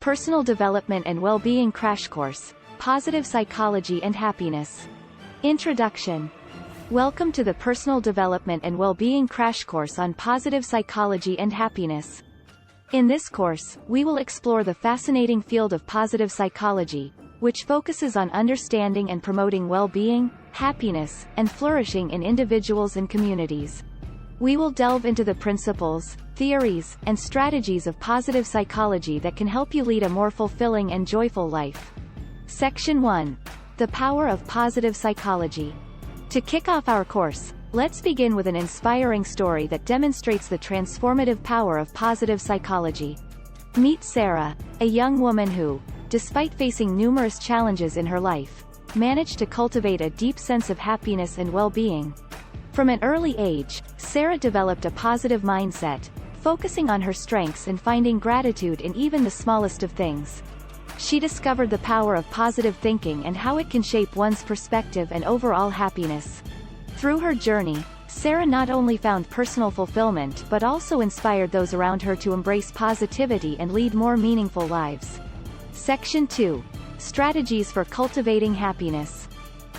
Personal Development and Well-Being Crash Course, Positive Psychology and Happiness. Introduction. Welcome to the Personal Development and Well-Being Crash Course on Positive Psychology and Happiness. In this course, we will explore the fascinating field of positive psychology, which focuses on understanding and promoting well-being, happiness, and flourishing in individuals and communities. We will delve into the principles, theories, and strategies of positive psychology that can help you lead a more fulfilling and joyful life. Section 1. The Power of Positive Psychology. To kick off our course, let's begin with an inspiring story that demonstrates the transformative power of positive psychology. Meet Sarah, a young woman who, despite facing numerous challenges in her life, managed to cultivate a deep sense of happiness and well-being. From an early age, Sarah developed a positive mindset, focusing on her strengths and finding gratitude in even the smallest of things. She discovered the power of positive thinking and how it can shape one's perspective and overall happiness. Through her journey, Sarah not only found personal fulfillment but also inspired those around her to embrace positivity and lead more meaningful lives. Section 2. Strategies for Cultivating Happiness.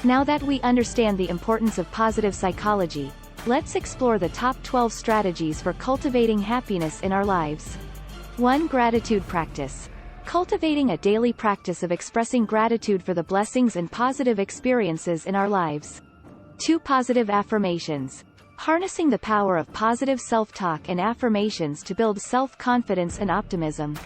Now that we understand the importance of positive psychology, let's explore the top 12 strategies for cultivating happiness in our lives. 1. Gratitude practice. Cultivating a daily practice of expressing gratitude for the blessings and positive experiences in our lives. 2. Positive affirmations. Harnessing the power of positive self-talk and affirmations to build self-confidence and optimism.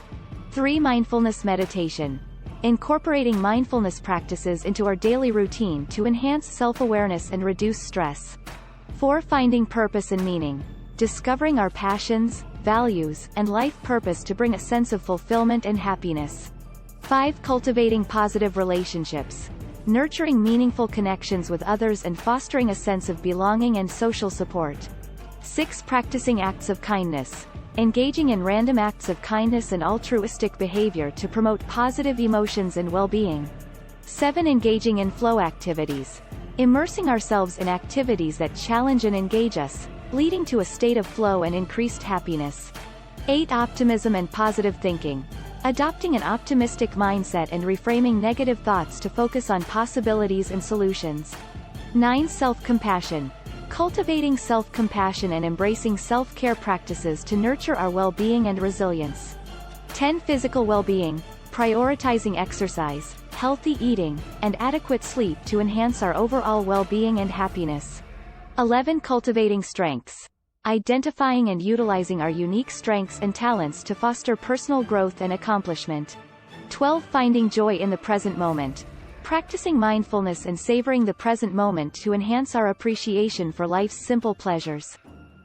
3. Mindfulness meditation. Incorporating mindfulness practices into our daily routine to enhance self-awareness and reduce stress. 4. Finding purpose and meaning. Discovering our passions, values, and life purpose to bring a sense of fulfillment and happiness. 5. Cultivating positive relationships. Nurturing meaningful connections with others and fostering a sense of belonging and social support. 6. Practicing acts of kindness. Engaging in random acts of kindness and altruistic behavior to promote positive emotions and well-being. 7. Engaging in flow activities. Immersing ourselves in activities that challenge and engage us, leading to a state of flow and increased happiness. 8. Optimism and positive thinking. Adopting an optimistic mindset and reframing negative thoughts to focus on possibilities and solutions. 9. Self-compassion. Cultivating self-compassion and embracing self-care practices to nurture our well-being and resilience. 10. Physical well-being. Prioritizing exercise, healthy eating, and adequate sleep to enhance our overall well-being and happiness. 11. Cultivating strengths. Identifying and utilizing our unique strengths and talents to foster personal growth and accomplishment. 12. Finding joy in the present moment. Practicing mindfulness and savoring the present moment to enhance our appreciation for life's simple pleasures.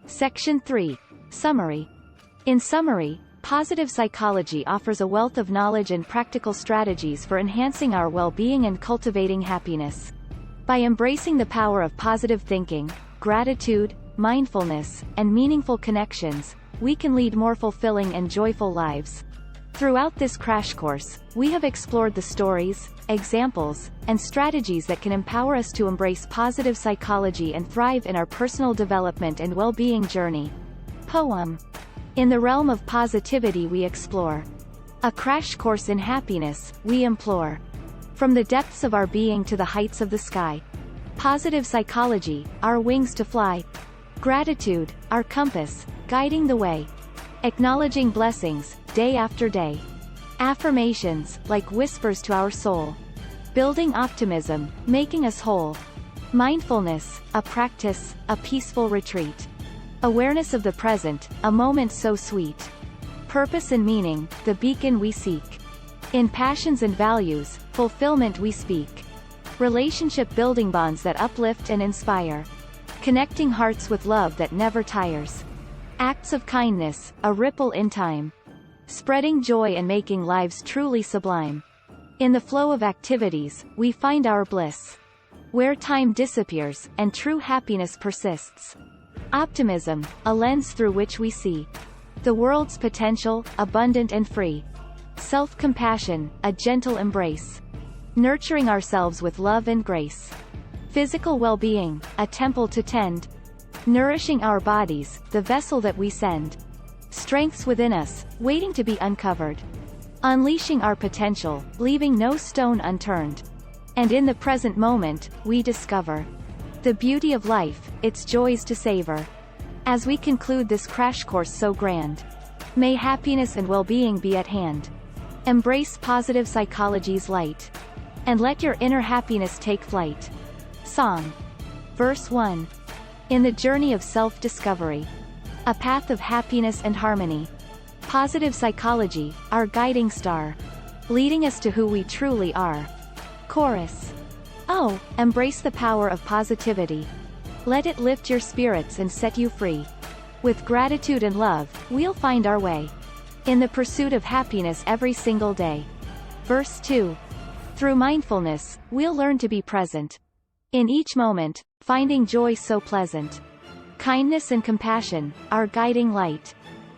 Section 3. Summary. In summary, positive psychology offers a wealth of knowledge and practical strategies for enhancing our well-being and cultivating happiness. By embracing the power of positive thinking, gratitude, mindfulness, and meaningful connections, we can lead more fulfilling and joyful lives. Throughout this crash course, we have explored the stories, examples, and strategies that can empower us to embrace positive psychology and thrive in our personal development and well-being journey. Poem. In the realm of positivity we explore. A crash course in happiness, we implore. From the depths of our being to the heights of the sky. Positive psychology, our wings to fly. Gratitude, our compass, guiding the way. Acknowledging blessings, day after day. Affirmations, like whispers to our soul. Building optimism, making us whole. Mindfulness, a practice, a peaceful retreat. Awareness of the present, a moment so sweet. Purpose and meaning, the beacon we seek. In passions and values, fulfillment we speak. Relationship building bonds that uplift and inspire. Connecting hearts with love that never tires. Acts of kindness, a ripple in time. Spreading joy and making lives truly sublime. In the flow of activities, we find our bliss. Where time disappears, and true happiness persists. Optimism, a lens through which we see the world's potential, abundant and free. Self-compassion, a gentle embrace. Nurturing ourselves with love and grace. Physical well-being, a temple to tend. Nourishing our bodies, the vessel that we send. Strengths within us, waiting to be uncovered. unleashing our potential, leaving no stone unturned. And in the present moment, we discover the beauty of life, its joys to savor. As we conclude this crash course so grand, may happiness and well-being be at hand. Embrace positive psychology's light, and let your inner happiness take flight. Song. Verse 1. In the journey of self-discovery, a path of happiness and harmony, positive psychology, our guiding star, leading us to who we truly are. Chorus. Oh, embrace the power of positivity. Let it lift your spirits and set you free. With gratitude and love, we'll find our way in the pursuit of happiness every single day. Verse 2. Through mindfulness, we'll learn to be present in each moment, finding joy so pleasant. Kindness and compassion, our guiding light,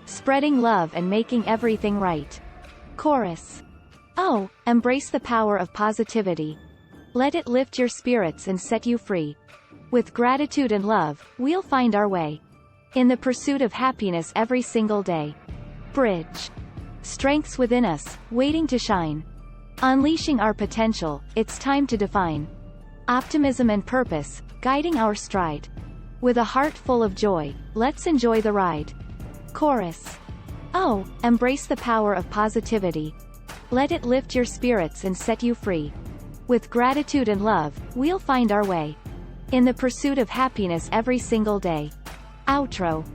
spreading love and making everything right. Chorus. Oh, embrace the power of positivity. Let it lift your spirits and set you free. With gratitude and love, we'll find our way in the pursuit of happiness every single day. Bridge. Strengths within us, waiting to shine. Unleashing our potential, it's time to define. Optimism and purpose, guiding our stride. With a heart full of joy, let's enjoy the ride. Chorus. Oh, embrace the power of positivity. Let it lift your spirits and set you free. With gratitude and love, we'll find our way in the pursuit of happiness every single day. Outro.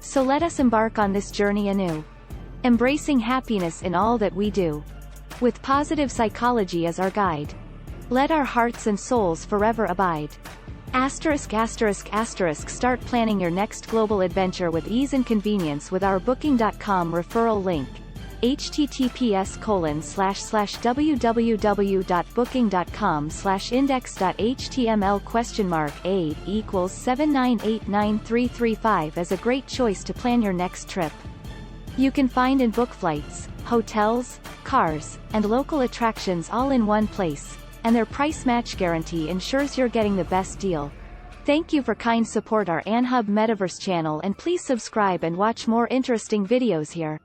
So let us embark on this journey anew, embracing happiness in all that we do. With positive psychology as our guide, let our hearts and souls forever abide. Start planning your next global adventure with ease and convenience with our Booking.com referral link. https://www.booking.com/index.html?8 equals 7989335 is a great choice to plan your next trip. You can find and book flights, hotels, cars, and local attractions all in one place, and their price match guarantee ensures you're getting the best deal. Thank you for kind support our Anhub Metaverse channel, and please subscribe and watch more interesting videos here.